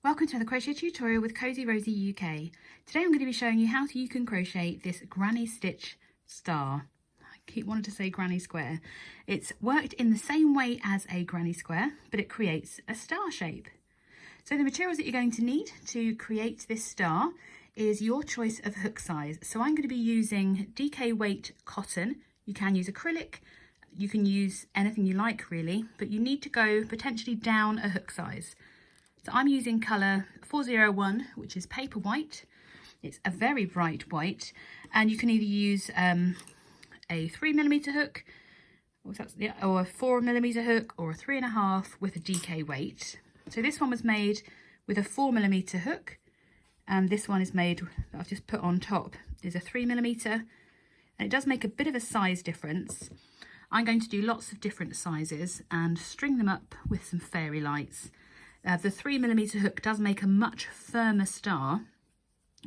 Welcome to the crochet tutorial with Cozy Rosie UK. Today I'm going to be showing you how you can crochet this granny stitch star. I keep wanting to say granny square. It's worked in the same way as a granny square, but it creates a star shape. So the materials that you're going to need to create this star is your choice of hook size. So I'm going to be using DK weight cotton. You can use acrylic, you can use anything you like really, but you need to go potentially down a hook size. So I'm using colour 401, which is paper white. It's a very bright white, and you can either use a 3mm hook, or a 4mm hook, or a 3.5 with a DK weight. So this one was made with a 4mm hook, and this one is made, I've just put on top, is a 3mm, and it does make a bit of a size difference. I'm going to do lots of different sizes and string them up with some fairy lights. The 3mm hook does make a much firmer star,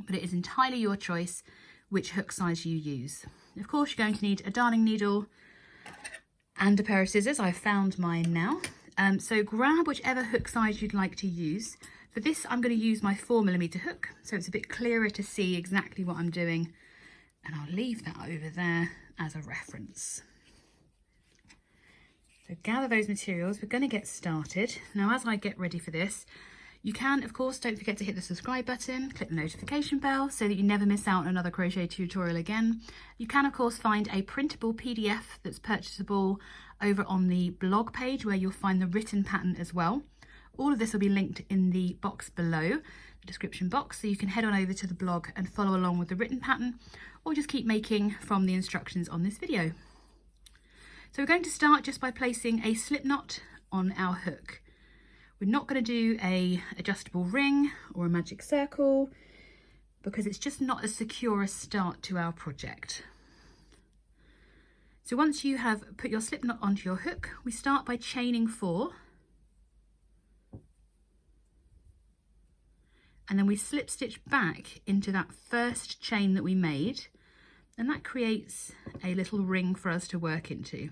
but it is entirely your choice which hook size you use. Of course, you're going to need a darning needle and a pair of scissors. I've found mine now. So grab whichever hook size you'd like to use. For this, I'm going to use my 4mm hook, so it's a bit clearer to see exactly what I'm doing. And I'll leave that over there as a reference. So gather those materials, we're going to get started. Now as I get ready for this, you can, of course, don't forget to hit the subscribe button, click the notification bell so that you never miss out on another crochet tutorial again. You can, of course, find a printable PDF that's purchasable over on the blog page where you'll find the written pattern as well. All of this will be linked in the box below, the description box, so you can head on over to the blog and follow along with the written pattern, or just keep making from the instructions on this video. So we're going to start just by placing a slip knot on our hook. We're not going to do a adjustable ring or a magic circle because it's just not as secure a start to our project. So once you have put your slip knot onto your hook, we start by chaining 4. And then we slip stitch back into that first chain that we made, and that creates a little ring for us to work into.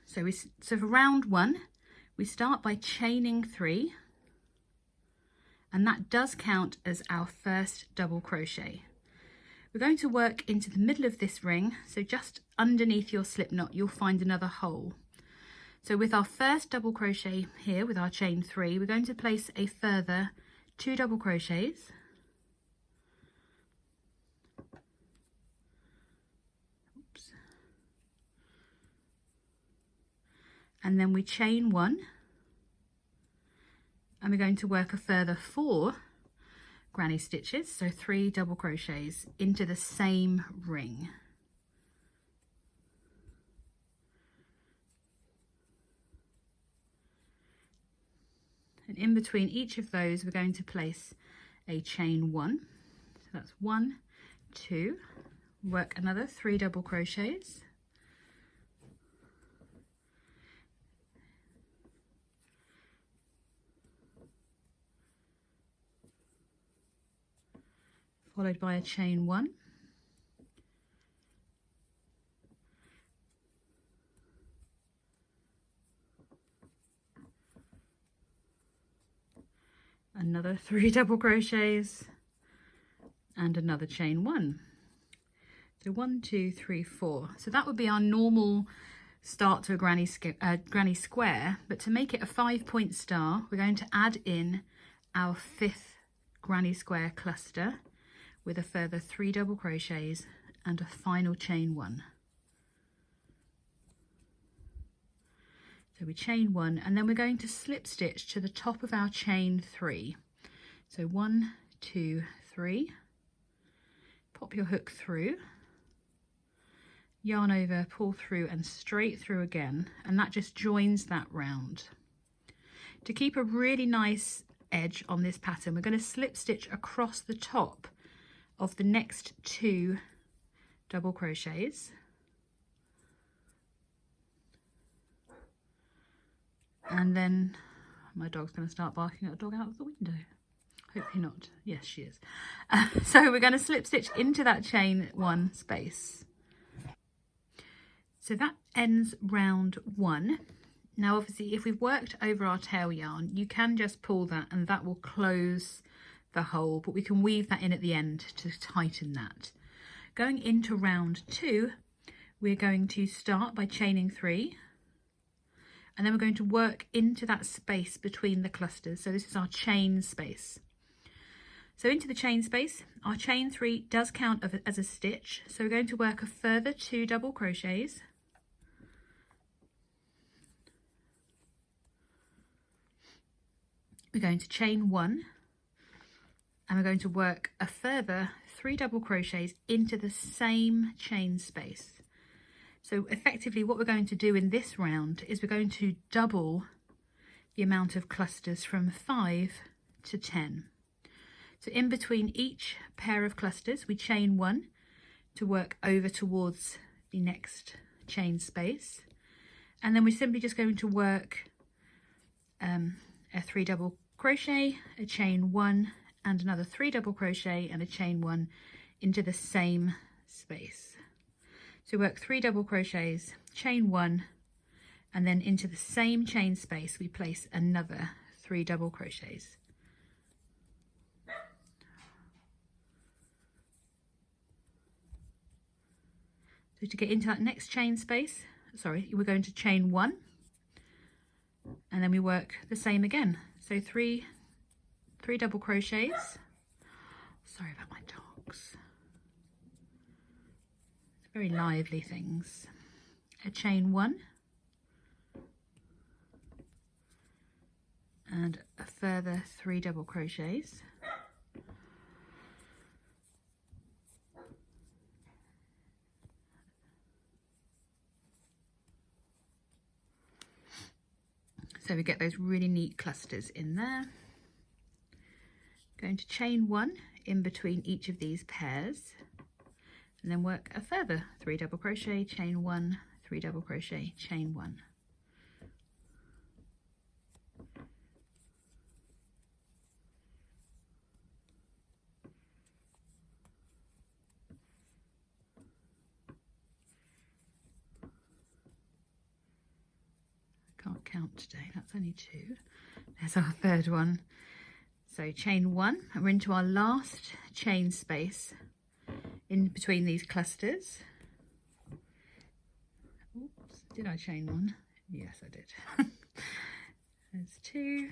So for round 1, we start by chaining 3, and that does count as our first double crochet. We're going to work into the middle of this ring, so just underneath your slip knot you'll find another hole. So with our first double crochet here with our chain 3, we're going to place a further 2 double crochets. And then we chain 1, and we're going to work a further 4 granny stitches, so 3 double crochets into the same ring. And in between each of those we're going to place a chain 1, so that's 1, 2, work another 3 double crochets, followed by a chain 1, another 3 double crochets, and another chain 1. So 1, 2, 3, 4. So that would be our normal start to a granny square, but to make it a 5-point star, we're going to add in our 5th granny square cluster with a further 3 double crochets and a final chain 1. So we chain 1, and then we're going to slip stitch to the top of our chain 3. So 1, 2, 3, pop your hook through, yarn over, pull through and straight through again, and that just joins that round. To keep a really nice edge on this pattern, we're going to slip stitch across the top of the next 2 double crochets, and then my dog's going to start barking at a dog out of the window. Hopefully not. Yes, she is. So we're going to slip stitch into that chain 1 space. So that ends round 1. Now obviously if we've worked over our tail yarn, you can just pull that and that will close the hole, but we can weave that in at the end to tighten that. Going into round 2, we're going to start by chaining 3, and then we're going to work into that space between the clusters. So this is our chain space. So into the chain space, our chain 3 does count as a stitch. So we're going to work a further 2 double crochets. We're going to chain 1, and we're going to work a further 3 double crochets into the same chain space. So effectively what we're going to do in this round is we're going to double the amount of clusters from 5 to 10. So in between each pair of clusters, we chain 1 to work over towards the next chain space. And then we're simply just going to work a 3 double crochet, a chain 1, and another 3 double crochet and a chain 1 into the same space. So work 3 double crochets, chain 1, and then into the same chain space we place another 3 double crochets. So to get into that next chain space, we're going to chain 1, and then we work the same again. So three double crochets. Sorry about my dogs. Very lively things. A chain 1 and a further 3 double crochets. So we get those really neat clusters in there. Going to chain 1 in between each of these pairs, and then work a further 3 double crochet, chain 1, 3 double crochet, chain 1. Can't count today, that's only 2. There's our third one. So chain 1, and we're into our last chain space in between these clusters. Oops, did I chain 1? Yes, I did. There's 2.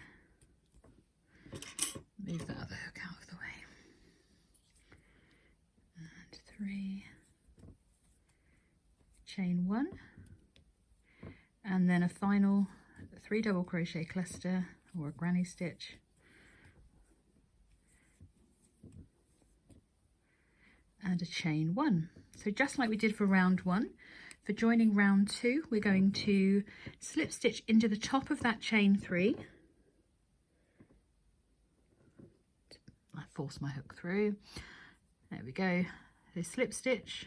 Move that other hook out of the way. And 3. Chain 1. And then a final 3 double crochet cluster or a granny stitch. And a chain 1. So just like we did for round 1, for joining round 2, we're going to slip stitch into the top of that chain 3. I force my hook through. There we go. So slip stitch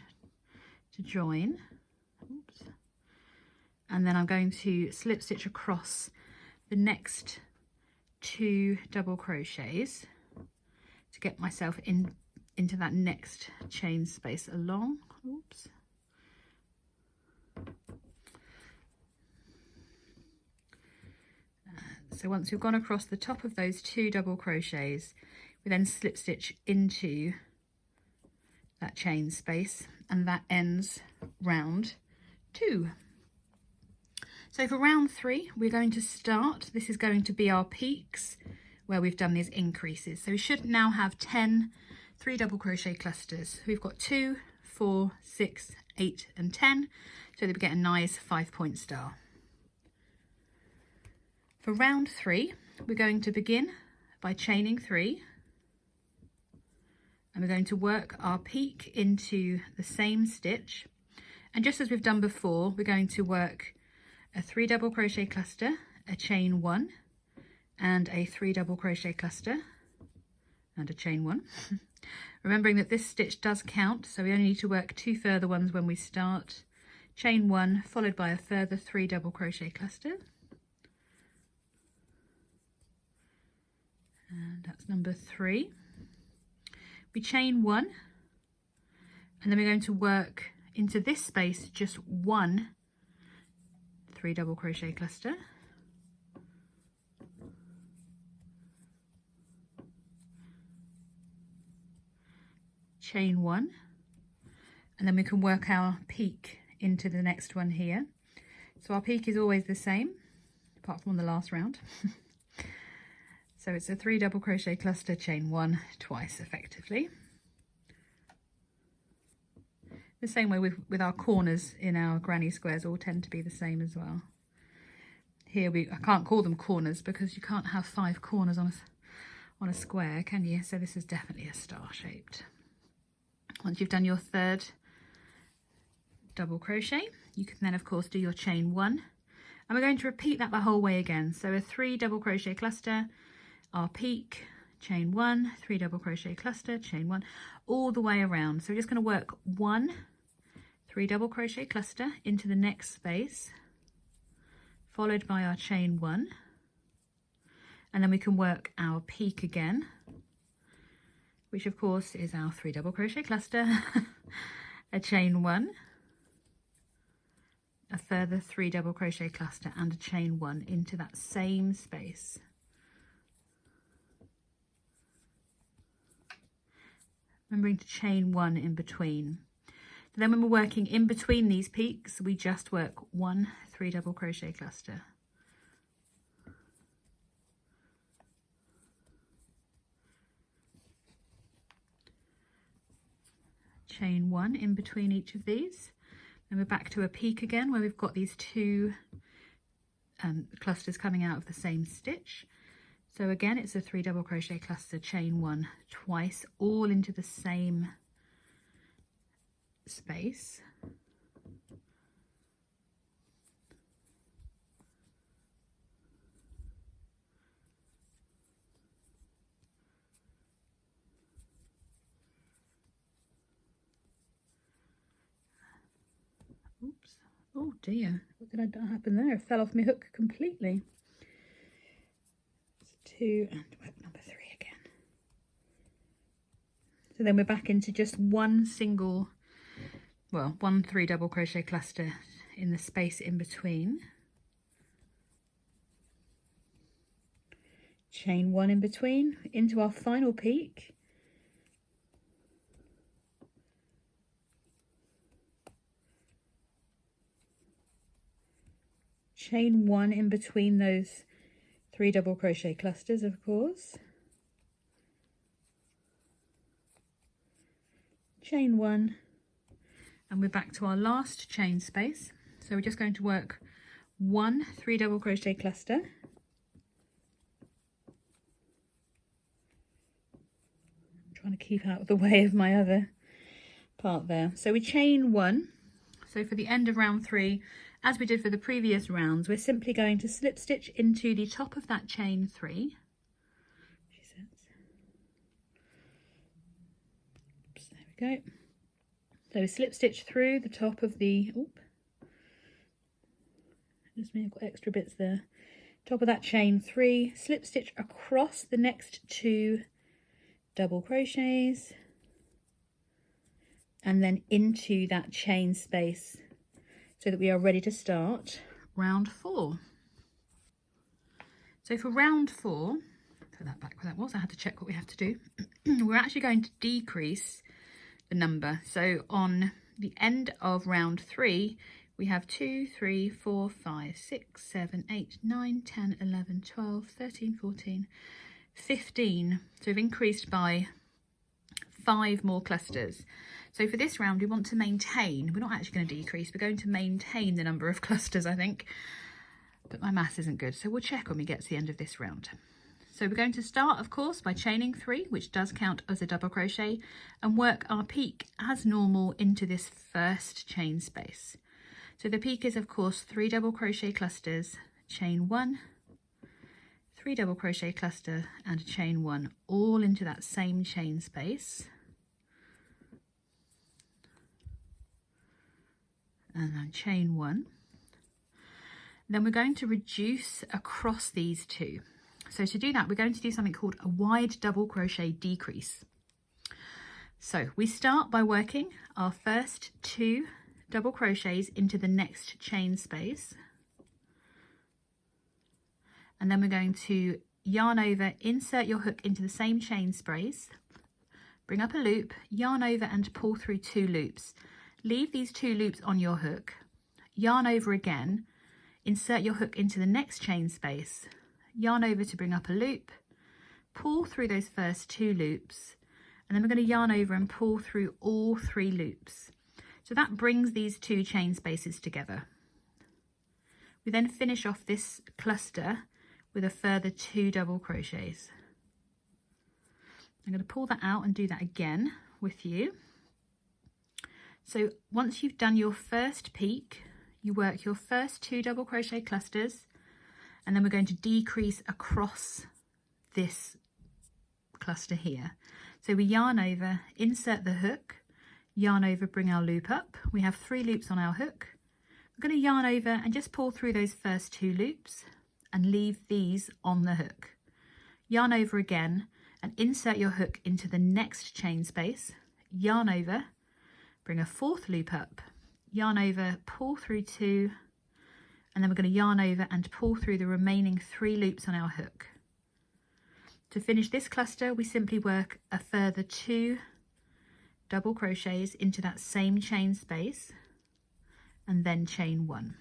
to join. Oops. And then I'm going to slip stitch across the next 2 double crochets to get myself into that next chain space along. Oops. So once we've gone across the top of those 2 double crochets, we then slip stitch into that chain space, and that ends round 2. So for round 3, we're going to start, this is going to be our peaks where we've done these increases. So we should now have 10 3 double crochet clusters. We've got 2, 4, 6, 8 and 10, so that we get a nice 5-point star. For round 3, we're going to begin by chaining 3, and we're going to work our peak into the same stitch, and just as we've done before, we're going to work a 3 double crochet cluster, a chain 1 and a 3 double crochet cluster and a chain 1. Remembering that this stitch does count, so we only need to work 2 further ones when we start. Chain 1 followed by a further 3 double crochet cluster, and that's number 3. We chain 1, and then we're going to work into this space just 1 3 double crochet cluster, chain 1, and then we can work our peak into the next one here. So our peak is always the same, apart from on the last round. So it's a 3 double crochet cluster, chain 1 twice effectively. The same way with our corners in our granny squares all tend to be the same as well. Here I can't call them corners because you can't have 5 corners on a square, can you? So this is definitely a star shaped. Once you've done your 3rd double crochet, you can then of course do your chain 1, and we're going to repeat that the whole way again. So a 3 double crochet cluster, our peak, chain 1, 3 double crochet cluster, chain 1, all the way around. So we're just going to work 1 3 double crochet cluster into the next space, followed by our chain 1, and then we can work our peak again, which of course is our 3 double crochet cluster, a chain 1, a further 3 double crochet cluster and a chain 1 into that same space. Remembering to chain 1 in between. Then when we're working in between these peaks, we just work 1 3 double crochet cluster. Chain 1 in between each of these. Then we're back to a peak again where we've got these 2 clusters coming out of the same stitch. So again, it's a 3 double crochet cluster, chain 1 twice, all into the same space. Oops. Oh dear, what did I happen there? It fell off my hook completely. 2 and work number 3 again. So then we're back into just one 3 double crochet cluster in the space in between. Chain 1 in between into our final peak. Chain 1 in between those 3 double crochet clusters, of course. Chain 1, and we're back to our last chain space. So we're just going to work 1 3 double crochet cluster. I'm trying to keep out of the way of my other part there. So we chain 1. So for the end of round 3, as we did for the previous rounds, we're simply going to slip stitch into the top of that chain 3. Oops, there we go. So slip stitch through the top of the, just me, I've got extra bits there. Top of that chain 3, slip stitch across the next 2 double crochets, and then into that chain space, so that we are ready to start round 4. So for round 4, put that back where that was, I had to check what we have to do. We're actually going to decrease the number. So on the end of round 3, we have 2, 3, 4, 5, 6, 7, 8, 9, 10, 11, 12, 13, 14, 15. So we've increased by 5 more clusters. So for this round, we want to maintain, we're not actually going to decrease, we're going to maintain the number of clusters, I think. But my maths isn't good, so we'll check when we get to the end of this round. So we're going to start, of course, by chaining 3, which does count as a double crochet, and work our peak as normal into this first chain space. So the peak is, of course, 3 double crochet clusters, chain 1, 3 double crochet cluster and a chain 1, all into that same chain space. And then chain 1. Then we're going to reduce across these 2. So to do that, we're going to do something called a wide double crochet decrease. So we start by working our first 2 double crochets into the next chain space. And then we're going to yarn over, insert your hook into the same chain space, bring up a loop, yarn over and pull through 2 loops. Leave these 2 loops on your hook, yarn over again, insert your hook into the next chain space, yarn over to bring up a loop, pull through those first 2 loops, and then we're going to yarn over and pull through all 3 loops. So that brings these 2 chain spaces together. We then finish off this cluster with a further 2 double crochets. I'm going to pull that out and do that again with you. So once you've done your first peak, you work your first 2 double crochet clusters, and then we're going to decrease across this cluster here. So we yarn over, insert the hook, yarn over, bring our loop up. We have 3 loops on our hook. We're going to yarn over and just pull through those first 2 loops and leave these on the hook. Yarn over again and insert your hook into the next chain space, yarn over, bring a 4th loop up, yarn over, pull through 2, and then we're going to yarn over and pull through the remaining 3 loops on our hook. To finish this cluster, we simply work a further 2 double crochets into that same chain space and then chain 1.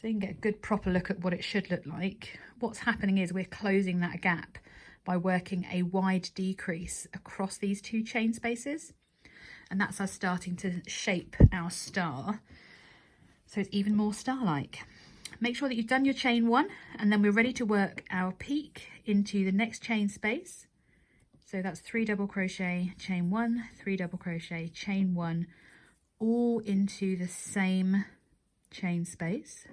So you can get a good proper look at what it should look like. What's happening is we're closing that gap by working a wide decrease across these 2 chain spaces, and that's us starting to shape our star so it's even more star-like. Make sure that you've done your chain 1, and then we're ready to work our peak into the next chain space. So that's 3 double crochet, chain 1, 3 double crochet, chain 1, all into the same chain space.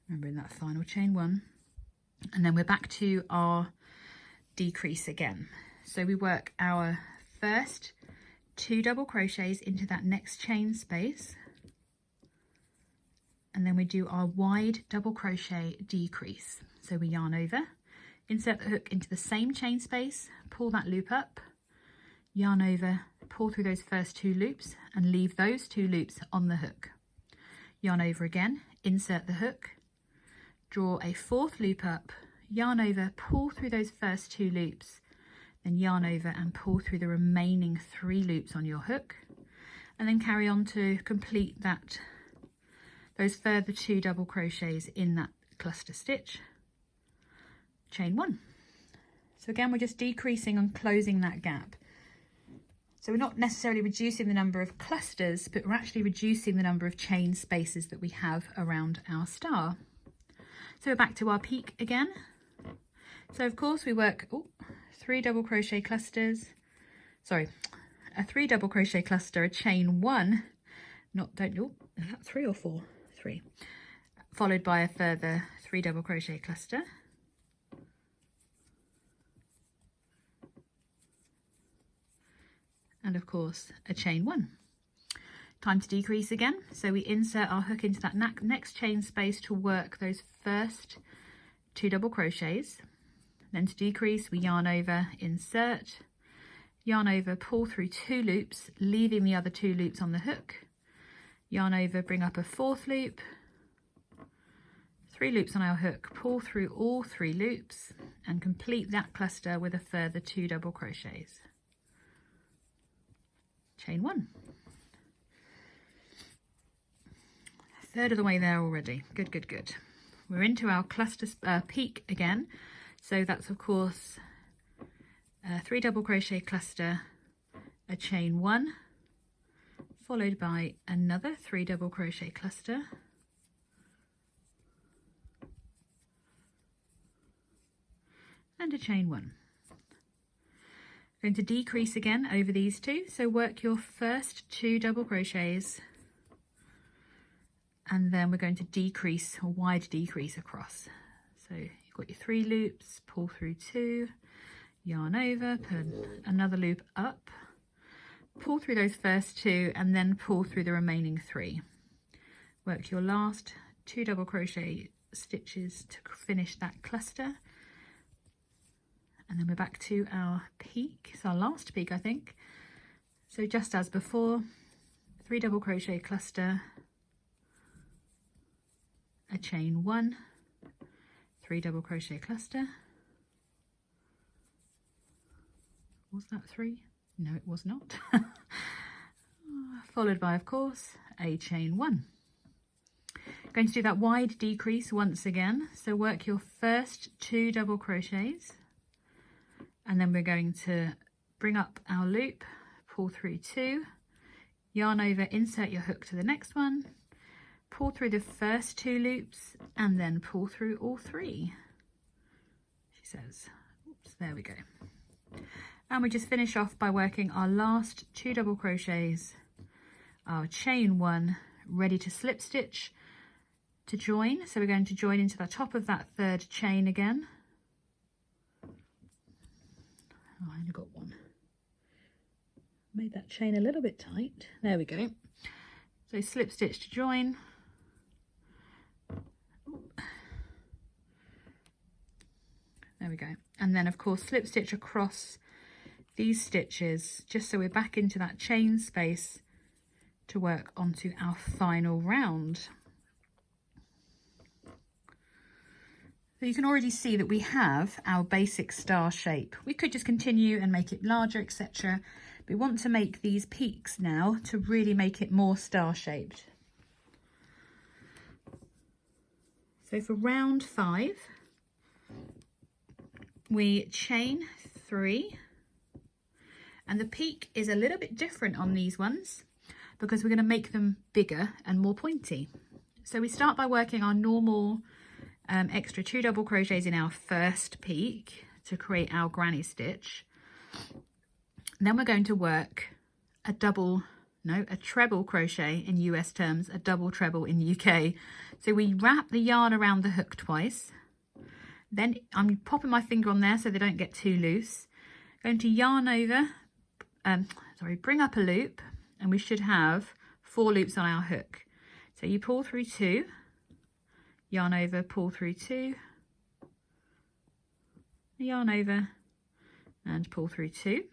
Remember in that final chain 1, and then we're back to our decrease again. So we work our first 2 double crochets into that next chain space, and then we do our wide double crochet decrease. So we yarn over, insert the hook into the same chain space, pull that loop up, yarn over, pull through those first 2 loops and leave those 2 loops on the hook. Yarn over again, insert the hook, draw a 4th loop up, yarn over, pull through those first 2 loops, then yarn over and pull through the remaining 3 loops on your hook, and then carry on to complete those further 2 double crochets in that cluster stitch, chain 1. So again, we're just decreasing and closing that gap. So we're not necessarily reducing the number of clusters, but we're actually reducing the number of chain spaces that we have around our star. So we're back to our peak again. So of course we work 3 double crochet clusters, a 3 double crochet cluster, a chain 1, is that 3 or 4? 3, followed by a further 3 double crochet cluster, and of course a chain 1. Time to decrease again. So we insert our hook into that next chain space to work those first 2 double crochets. Then to decrease, we yarn over, insert, yarn over, pull through 2 loops, leaving the other 2 loops on the hook, yarn over, bring up a 4th loop, 3 loops on our hook, pull through all 3 loops and complete that cluster with a further 2 double crochets. Chain 1. Third of the way there already. Good, good, good. We're into our cluster peak again. So that's of course a 3 double crochet cluster, a chain 1, followed by another 3 double crochet cluster, and a chain 1. Going to decrease again over these 2. So work your first 2 double crochets, and then we're going to decrease, a wide decrease across. So you've got your 3 loops, pull through 2, yarn over, put another loop up, pull through those first 2, and then pull through the remaining 3. Work your last 2 double crochet stitches to finish that cluster, and then we're back to our peak. It's our last peak, I think. So just as before, 3 double crochet cluster, a chain 1, 3 double crochet cluster. Was that 3? No, it was not. Followed by, of course, a chain 1. Going to do that wide decrease once again. So work your first 2 double crochets, and then we're going to bring up our loop, pull through 2, yarn over, insert your hook to the next one, pull through the first 2 loops, and then pull through all 3, she says. Oops, there we go. And we just finish off by working our last 2 double crochets, our chain 1, ready to slip stitch to join. So we're going to join into the top of that 3rd chain again. Oh, I only got one. Made that chain a little bit tight. There we go. So slip stitch to join. There we go. And then of course slip stitch across these stitches just so we're back into that chain space to work onto our final round. So you can already see that we have our basic star shape. We could just continue and make it larger, etc. We want to make these peaks now to really make it more star shaped. So for round 5, we chain 3, and the peak is a little bit different on these ones because we're going to make them bigger and more pointy. So we start by working our normal extra 2 double crochets in our first peak to create our granny stitch. And then we're going to work a treble crochet in US terms, a double treble in UK. So we wrap the yarn around the hook twice. Then I'm popping my finger on there so they don't get too loose. Going to yarn over, bring up a loop, and we should have 4 loops on our hook. So you pull through 2, yarn over, pull through 2, yarn over, and pull through 2.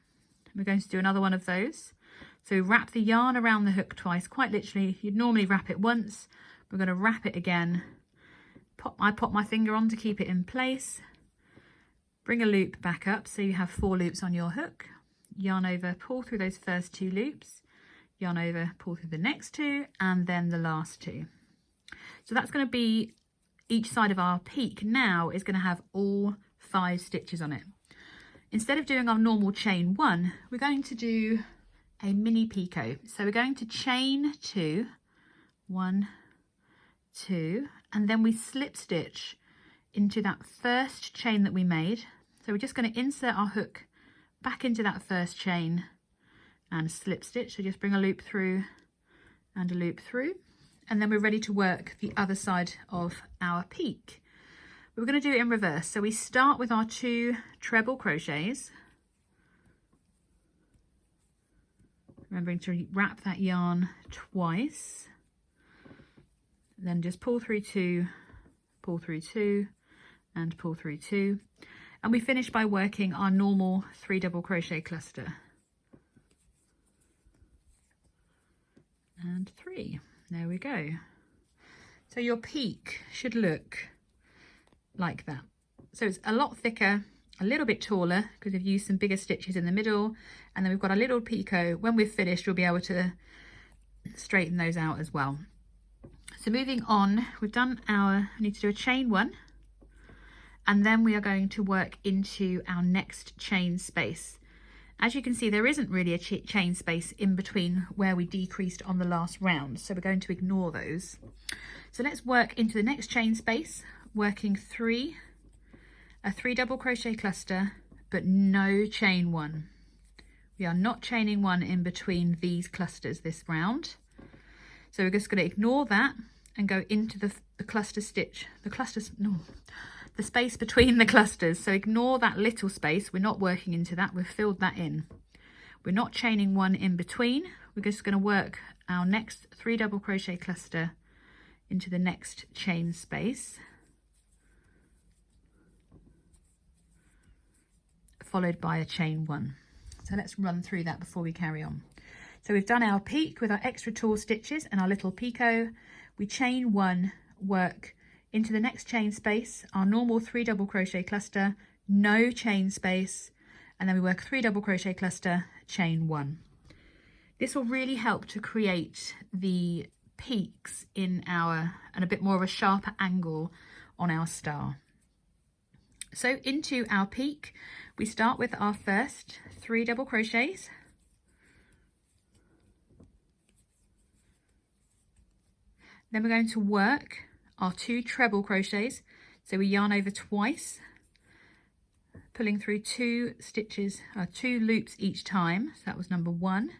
We're going to do another one of those. So wrap the yarn around the hook twice, quite literally. You'd normally wrap it once. We're going to wrap it again. I pop my finger on to keep it in place. Bring a loop back up so you have 4 loops on your hook. Yarn over, pull through those first 2 loops. Yarn over, pull through the next 2, and then the last 2. So that's going to be each side of our peak now is going to have all 5 stitches on it. Instead of doing our normal chain 1, we're going to do a mini picot. So we're going to chain 2, 1, 2, and then we slip stitch into that first chain that we made. So we're just going to insert our hook back into that first chain and slip stitch. So just bring a loop through and a loop through, and then we're ready to work the other side of our peak. We're going to do it in reverse. So we start with our 2 treble crochets, remembering to wrap that yarn twice, then just pull through 2, pull through 2, and pull through 2, and we finish by working our normal 3 double crochet cluster. And 3. There we go. So your peak should look like that. So it's a lot thicker, a little bit taller because we've used some bigger stitches in the middle, and then we've got a little picot. When we've finished, we'll be able to straighten those out as well. So moving on, we need to do a chain 1, and then we are going to work into our next chain space. As you can see, there isn't really a chain space in between where we decreased on the last round, so we're going to ignore those. So let's work into the next chain space, working a 3 double crochet cluster, but no chain 1. We are not chaining 1 in between these clusters this round. So we're just going to ignore that and go into the cluster stitch, the space between the clusters. So ignore that little space. We're not working into that. We've filled that in. We're not chaining 1 in between. We're just going to work our next 3 double crochet cluster into the next chain space, followed by a chain 1. So let's run through that before we carry on. So we've done our peak with our extra tall stitches and our little picot. We chain 1, work into the next chain space, our normal 3 double crochet cluster, no chain space, and then we work 3 double crochet cluster, chain 1. This will really help to create the peaks in our, and a bit more of a sharper angle on our star. So into our peak, we start with our first 3 double crochets. Then we're going to work our 2 treble crochets. So we yarn over twice, pulling through 2 stitches, 2 loops each time. So that was number 1.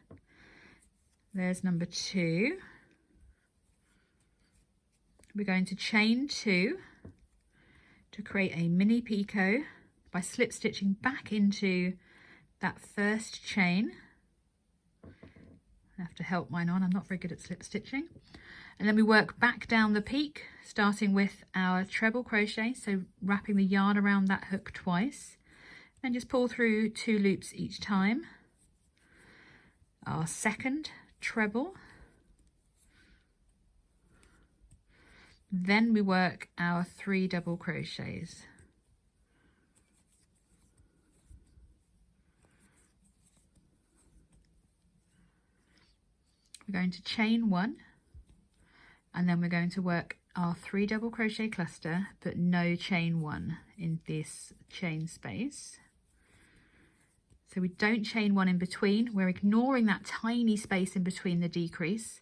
There's number 2. We're going to chain 2 to create a mini picot by slip stitching back into that first chain. I have to help mine on, I'm not very good at slip stitching. And then we work back down the peak, starting with our treble crochet, so wrapping the yarn around that hook twice, and just pull through 2 loops each time. Our second treble. Then we work our 3 double crochets. We're going to chain 1, and then we're going to work our 3 double crochet cluster, but no chain 1 in this chain space. So we don't chain 1 in between, we're ignoring that tiny space in between the decrease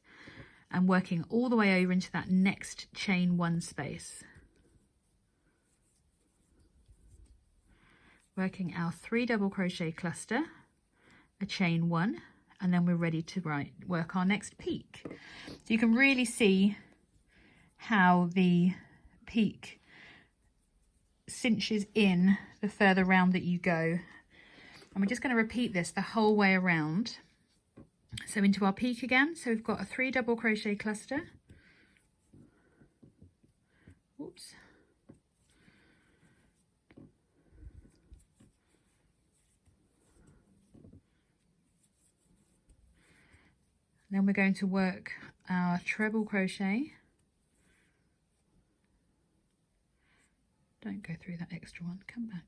and working all the way over into that next chain 1 space. Working our 3 double crochet cluster, a chain 1, and then we're ready to work our next peak. So you can really see how the peak cinches in the further round that you go. And we're just going to repeat this the whole way around. So into our peak again, so we've got a 3 double crochet cluster. Oops. Then we're going to work our treble crochet. Don't go through that extra one, come back.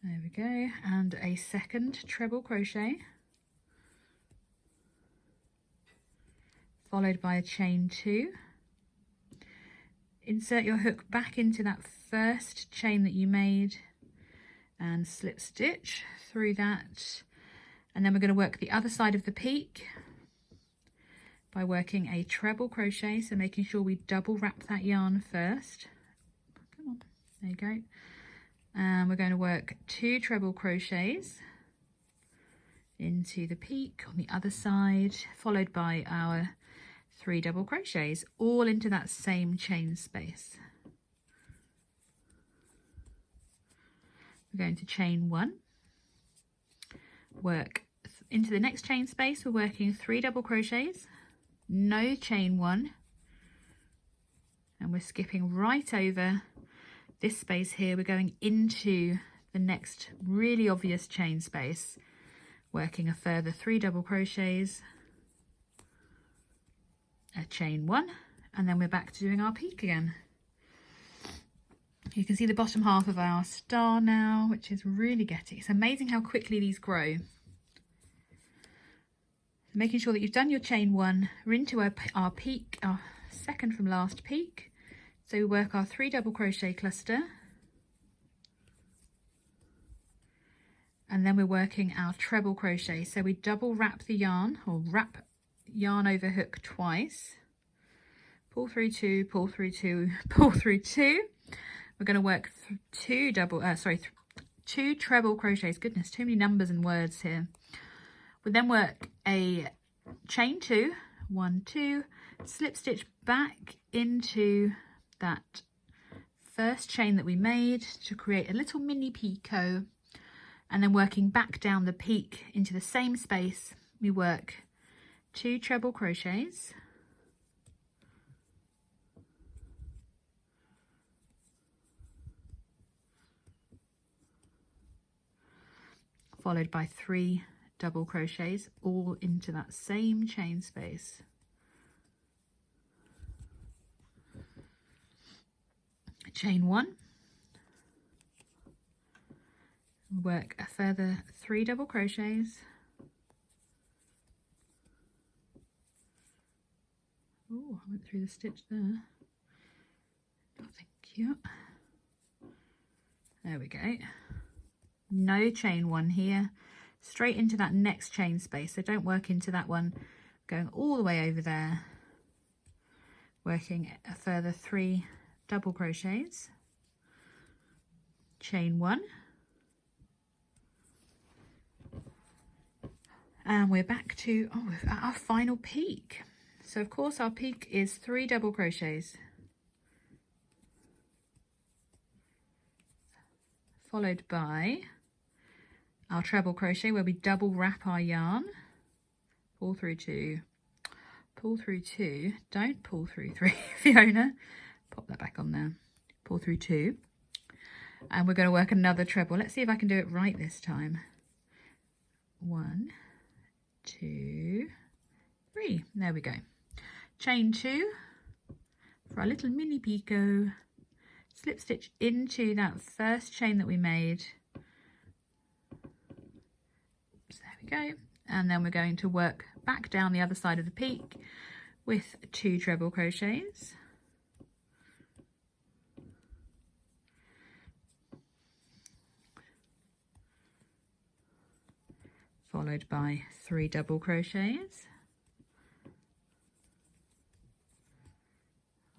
There we go, and a second treble crochet, followed by a chain 2. Insert your hook back into that first chain that you made and slip stitch through that, and then we're going to work the other side of the peak by working a treble crochet, so making sure we double wrap that yarn first. Come on, there you go. And we're going to work 2 treble crochets into the peak on the other side, followed by our 3 double crochets, all into that same chain space. We're going to chain 1, work into the next chain space. We're working 3 double crochets, no chain 1, and we're skipping right over this space here. We're going into the next really obvious chain space, working a further 3 double crochets, a chain 1, and then we're back to doing our peak again. You can see the bottom half of our star now, which is really getting, it's amazing how quickly these grow. Making sure that you've done your chain 1, we're into our peak, our second from last peak. So we work our 3 double crochet cluster, and then we're working our treble crochet. So we double wrap the yarn, or wrap yarn over hook twice, pull through 2, pull through 2, pull through 2. We're going to work 2 treble crochets. Goodness, too many numbers and words here. We then work a chain 2, 1, 2, slip stitch back into that first chain that we made to create a little mini picot, and then working back down the peak into the same space, we work 2 treble crochets, followed by 3 double crochets, all into that same chain space. chain 1, work a further 3 double crochets. Oh, I went through the stitch there. Oh, thank you. There we go. No chain 1 here, straight into that next chain space. So don't work into that one, going all the way over there, working a further 3 double crochets, chain 1, and we're back to our final peak. So of course our peak is 3 double crochets, followed by our treble crochet where we double wrap our yarn, pull through 2, pull through 2, don't pull through 3, Fiona, pop that back on there, pull through 2, and we're going to work another treble. Let's see if I can do it right this time. 1, 2, 3, there we go. Chain 2 for our little mini picot, slip stitch into that first chain that we made. So there we go, and then we're going to work back down the other side of the peak with 2 treble crochets, followed by 3 double crochets.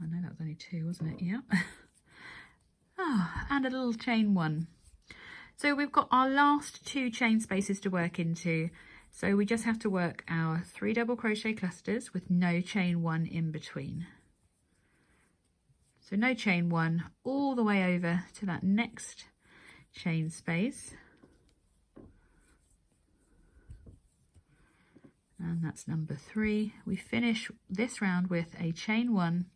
I know that was only 2, wasn't it? Yeah. And a little chain 1. So we've got our last 2 chain spaces to work into. So we just have to work our 3 double crochet clusters with no chain 1 in between. So no chain 1 all the way over to that next chain space. And that's number 3. We finish this round with a chain 1,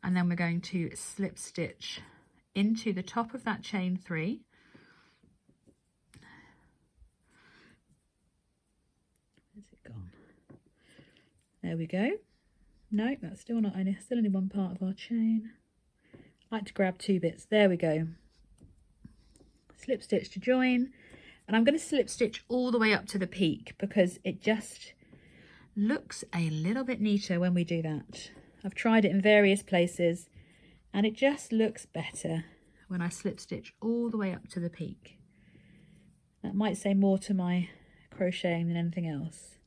and then we're going to slip stitch into the top of that chain 3. Where's it gone? There we go. No, that's still only one part of our chain. I like to grab 2 bits. There we go. Slip stitch to join, and I'm going to slip stitch all the way up to the peak because it just looks a little bit neater when we do that. I've tried it in various places and it just looks better when I slip stitch all the way up to the peak. That might say more to my crocheting than anything else.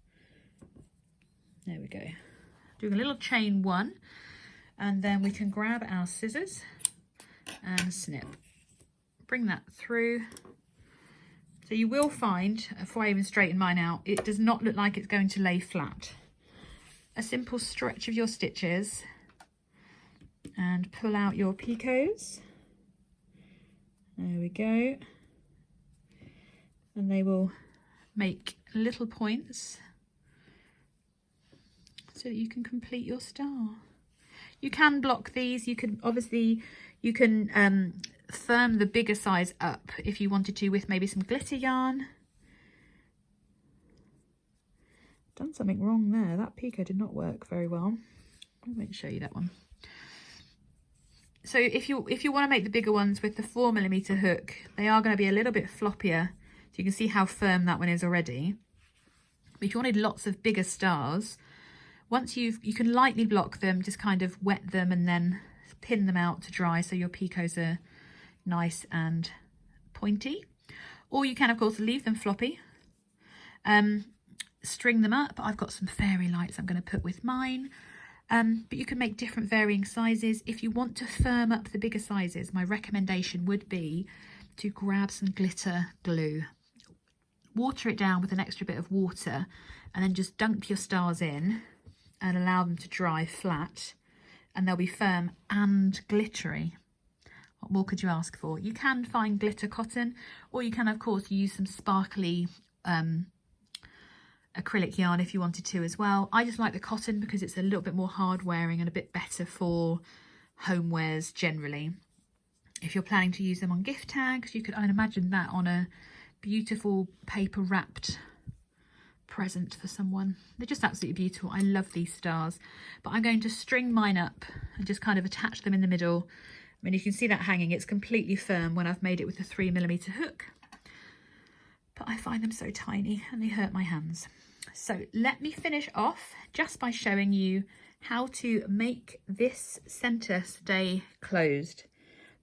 There we go. Doing a little chain 1, and then we can grab our scissors and snip. Bring that through. So you will find, before I even straighten mine out, it does not look like it's going to lay flat. A simple stretch of your stitches and pull out your picots. There we go. And they will make little points so that you can complete your star. You can block these. You can obviously, firm the bigger size up if you wanted to with maybe some glitter yarn. Done something wrong there. That picot did not work very well. I won't show you that one. So if you want to make the bigger ones with the 4mm hook, they are going to be a little bit floppier. So you can see how firm that one is already. But if you wanted lots of bigger stars, once you can lightly block them, just kind of wet them and then pin them out to dry so your picots are nice and pointy. Or you can of course leave them floppy. String them up. I've got some fairy lights I'm going to put with mine. But you can make different varying sizes. If you want to firm up the bigger sizes, my recommendation would be to grab some glitter glue, water it down with an extra bit of water, and then just dunk your stars in and allow them to dry flat, and they'll be firm and glittery. What more could you ask for? You can find glitter cotton, or you can of course use some sparkly acrylic yarn if you wanted to as well. I just like the cotton because it's a little bit more hard wearing and a bit better for homewares generally. If you're planning to use them on gift tags, you could, I'd imagine that on a beautiful paper wrapped present for someone. They're just absolutely beautiful. I love these stars, but I'm going to string mine up and just kind of attach them in the middle mean, you can see that hanging, it's completely firm when I've made it with a 3mm hook, but I find them so tiny and they hurt my hands. So let me finish off just by showing you how to make this center stay closed.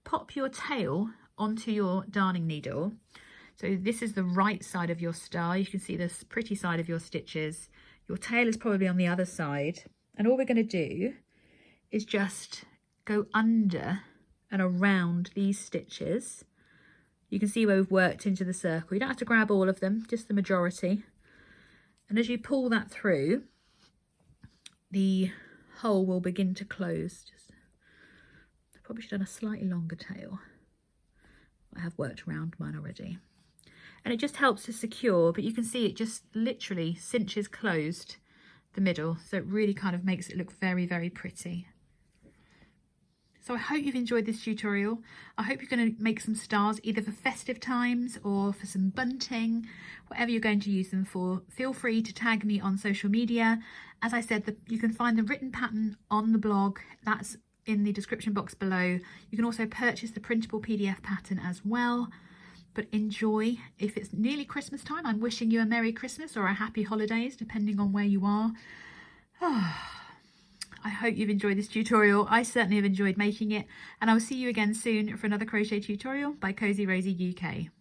Pop your tail onto your darning needle. So this is the right side of your star. You can see this pretty side of your stitches. Your tail is probably on the other side. And all we're going to do is just go under and around these stitches. You can see where we've worked into the circle. You don't have to grab all of them, just the majority. And as you pull that through, the hole will begin to close. I probably should have done a slightly longer tail. I have worked around mine already. And it just helps to secure, but you can see it just literally cinches closed the middle. So it really kind of makes it look very, very pretty. So I hope you've enjoyed this tutorial. I hope you're going to make some stars either for festive times or for some bunting, whatever you're going to use them for. Feel free to tag me on social media. As I said, you can find the written pattern on the blog. That's in the description box below. You can also purchase the printable PDF pattern as well. But enjoy. If it's nearly Christmas time, I'm wishing you a Merry Christmas or a Happy Holidays, depending on where you are. I hope you've enjoyed this tutorial. I certainly have enjoyed making it, and I will see you again soon for another crochet tutorial by Cozy Rosie UK.